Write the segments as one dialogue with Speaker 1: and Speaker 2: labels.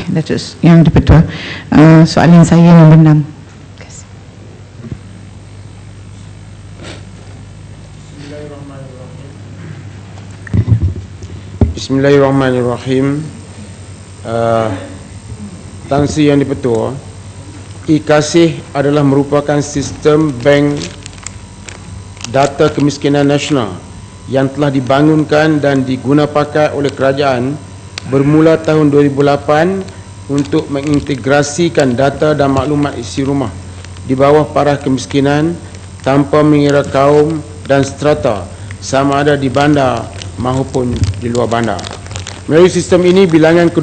Speaker 1: Datuk Yang di-Pertua. Soalan saya nombor 6.
Speaker 2: Bismillahirrahmanirrahim. Tan Sri Yang di-Pertua, e-Kasih adalah merupakan sistem bank data kemiskinan nasional yang telah dibangunkan dan digunapakai oleh kerajaan bermula tahun 2008 untuk mengintegrasikan data dan maklumat isi rumah di bawah parah kemiskinan tanpa mengira kaum dan strata, sama ada di bandar maupun di luar bandar. Melalui sistem ini, bilangan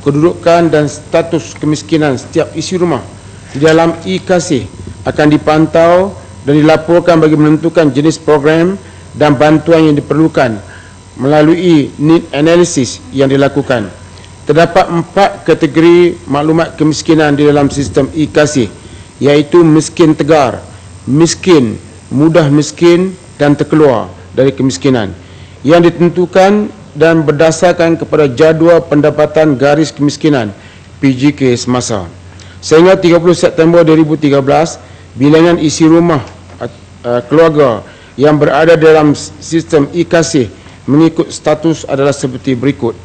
Speaker 2: kedudukan dan status kemiskinan setiap isi rumah di dalam e-Kasih akan dipantau dan dilaporkan bagi menentukan jenis program dan bantuan yang diperlukan melalui need analysis yang dilakukan. Terdapat 4 kategori maklumat kemiskinan di dalam sistem e-Kasih, iaitu miskin tegar, miskin, mudah miskin dan terkeluar dari kemiskinan, yang ditentukan dan berdasarkan kepada jadual pendapatan garis kemiskinan PGK semasa. Sehingga 30 September 2013, bilangan isi rumah keluarga yang berada dalam sistem e-Kasih mengikut status adalah seperti berikut.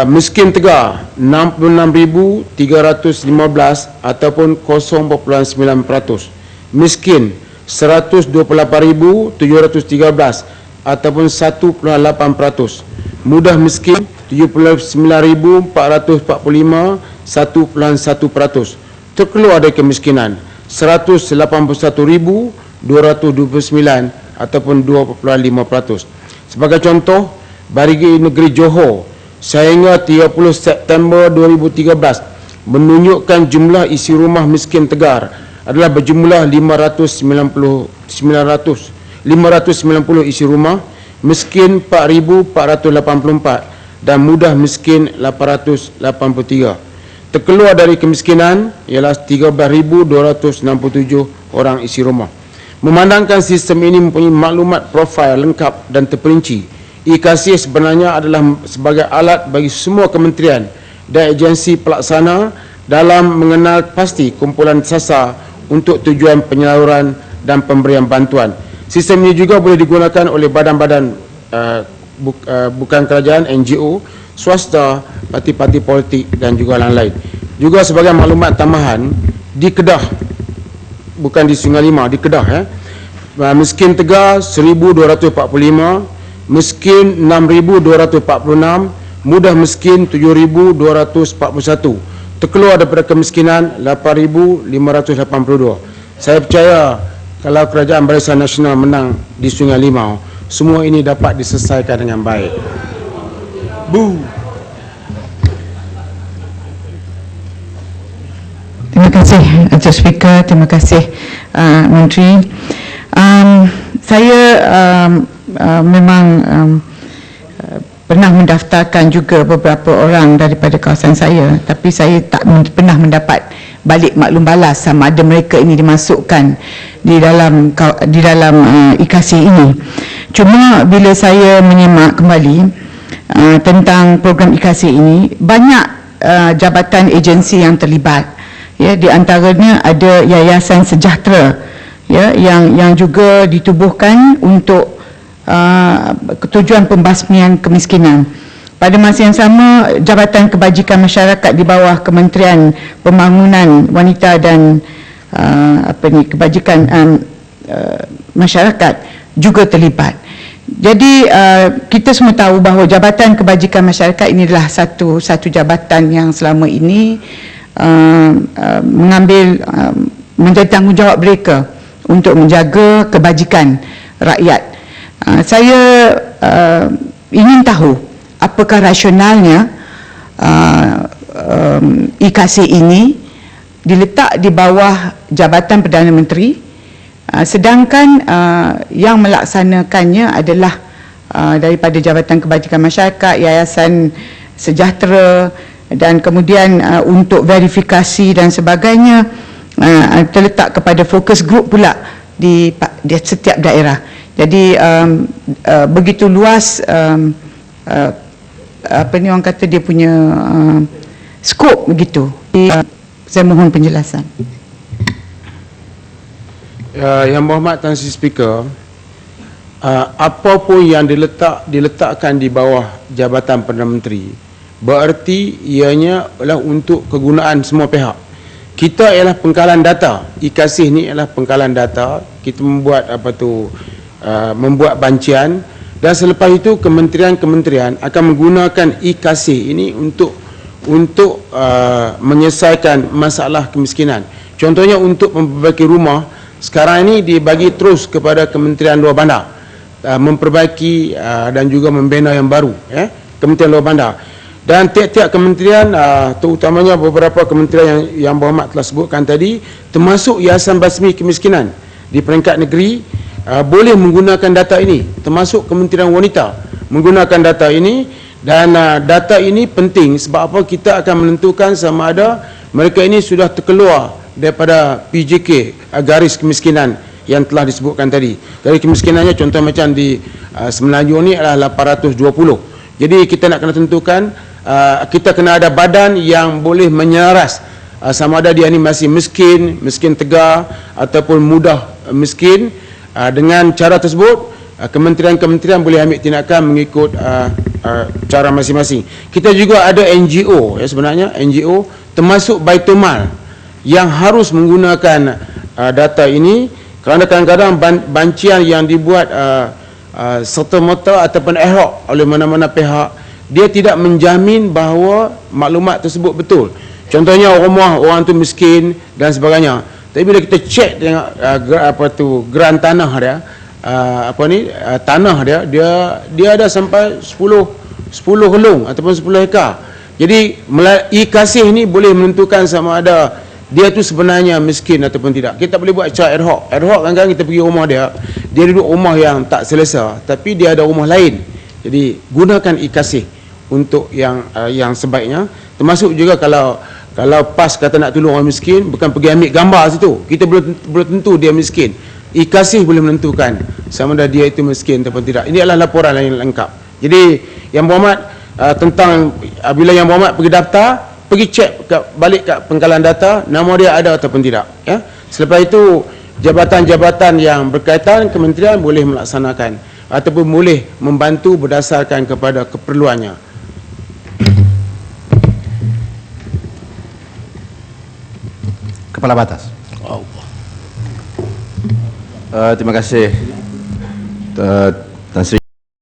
Speaker 2: Miskin tegar 66,315 ataupun 0.9%. Miskin 128,713 ataupun 1.8%. Mudah miskin 79,445, 1.1%. Terkeluar dari kemiskinan 181,229 ataupun 2.5%. Sebagai contoh, bagi negeri Johor sehingga 30 September 2013 menunjukkan jumlah isi rumah miskin tegar adalah berjumlah 590 isi rumah, miskin 4,484 dan mudah miskin 883. Terkeluar dari kemiskinan ialah 13,267 orang isi rumah. Memandangkan sistem ini mempunyai maklumat profil lengkap dan terperinci, e-Kasih sebenarnya adalah sebagai alat bagi semua kementerian dan agensi pelaksana dalam mengenal pasti kumpulan sasar untuk tujuan penyaluran dan pemberian bantuan. Sistem ini juga boleh digunakan oleh badan-badan bukan kerajaan, NGO, swasta, parti-parti politik dan juga lain-lain. Juga sebagai maklumat tambahan, di Kedah, bukan di Sungai Lima, di Kedah, miskin tegar 1,245, miskin 6,246, mudah miskin 7,241, terkeluar daripada kemiskinan 8,582. Saya percaya kalau Kerajaan Barisan Nasional menang di Sungai Limau, semua ini dapat diselesaikan dengan baik.
Speaker 1: Terima kasih Datuk Speaker, terima kasih Menteri. Saya memang pernah mendaftarkan juga beberapa orang daripada kawasan saya, tapi saya tak pernah mendapat balik maklum balas sama ada mereka ini dimasukkan di dalam e-Kasih ini. Cuma bila saya menyimak kembali tentang program e-Kasih ini, banyak jabatan agensi yang terlibat. Ya, di antaranya ada Yayasan Sejahtera, ya, yang juga ditubuhkan untuk tujuan pembasmian kemiskinan. Pada masa yang sama, Jabatan Kebajikan Masyarakat di bawah Kementerian Pembangunan Wanita dan Kebajikan Masyarakat juga terlibat. Jadi kita semua tahu bahawa Jabatan Kebajikan Masyarakat ini adalah satu jabatan yang selama ini mengambil menjadi tanggungjawab mereka untuk menjaga kebajikan rakyat. Saya ingin tahu apakah rasionalnya e-Kasih ini diletak di bawah Jabatan Perdana Menteri, sedangkan yang melaksanakannya adalah daripada Jabatan Kebajikan Masyarakat, Yayasan Sejahtera, dan kemudian untuk verifikasi dan sebagainya terletak kepada fokus group pula di setiap daerah. Jadi begitu luas apa ni orang kata dia punya skop begitu. Saya mohon penjelasan.
Speaker 2: Yang Berhormat Tan Sri Speaker, apa pun yang diletakkan di bawah Jabatan Perdana Menteri bererti ianya adalah untuk kegunaan semua pihak. Kita ialah pengkalan data. IKASIH ni ialah pengkalan data. Kita membuat membuat bancian, dan selepas itu kementerian-kementerian akan menggunakan IKASIH ini untuk menyelesaikan masalah kemiskinan. Contohnya untuk memperbaiki rumah, sekarang ini dibagi terus kepada Kementerian Luar Bandar, memperbaiki dan juga membina yang baru, Kementerian Luar Bandar. Dan tiap-tiap kementerian, terutamanya beberapa kementerian yang Berhormat telah sebutkan tadi, termasuk Yayasan Basmi Kemiskinan di peringkat negeri, boleh menggunakan data ini, termasuk Kementerian Wanita menggunakan data ini. Dan data ini penting sebab apa? Kita akan menentukan sama ada mereka ini sudah terkeluar daripada PJK, garis kemiskinan yang telah disebutkan tadi. Garis kemiskinannya contoh macam di Semenanjung ni adalah 820. Jadi kita nak kena tentukan, kita kena ada badan yang boleh menyeras sama ada dia ni masih miskin tegar ataupun mudah miskin. Dengan cara tersebut, kementerian-kementerian boleh ambil tindakan mengikut cara masing-masing. Kita juga ada NGO, sebenarnya NGO termasuk Baitul Mal yang harus menggunakan data ini, kerana kadang-kadang bancian yang dibuat serta-merta ataupun ad hoc oleh mana-mana pihak, dia tidak menjamin bahawa maklumat tersebut betul. Contohnya rumah orang tu miskin dan sebagainya, tapi bila kita cek tengok geran tanah dia, tanah dia ada sampai 10 helung ataupun 10 hektar. Jadi IKASIH ni boleh menentukan sama ada dia tu sebenarnya miskin ataupun tidak. Kita boleh buat cara ad hoc. Ad hoc kadang-kadang kita pergi rumah dia duduk rumah yang tak selesa, tapi dia ada rumah lain. Jadi gunakan IKASIH untuk yang sebaiknya. Termasuk juga kalau PAS kata nak tolong orang miskin, bukan pergi ambil gambar situ, kita belum tentu dia miskin. IKASIH boleh menentukan sama ada dia itu miskin ataupun tidak. Ini adalah laporan yang lengkap. Jadi Yang Berhormat, tentang bila Yang Berhormat pergi daftar, pergi cek balik kat pengkalan data, nama dia ada ataupun tidak, Selepas itu jabatan-jabatan yang berkaitan kementerian boleh melaksanakan ataupun boleh membantu berdasarkan kepada keperluannya.
Speaker 3: Kepala Batas. Terima kasih Tan Sri.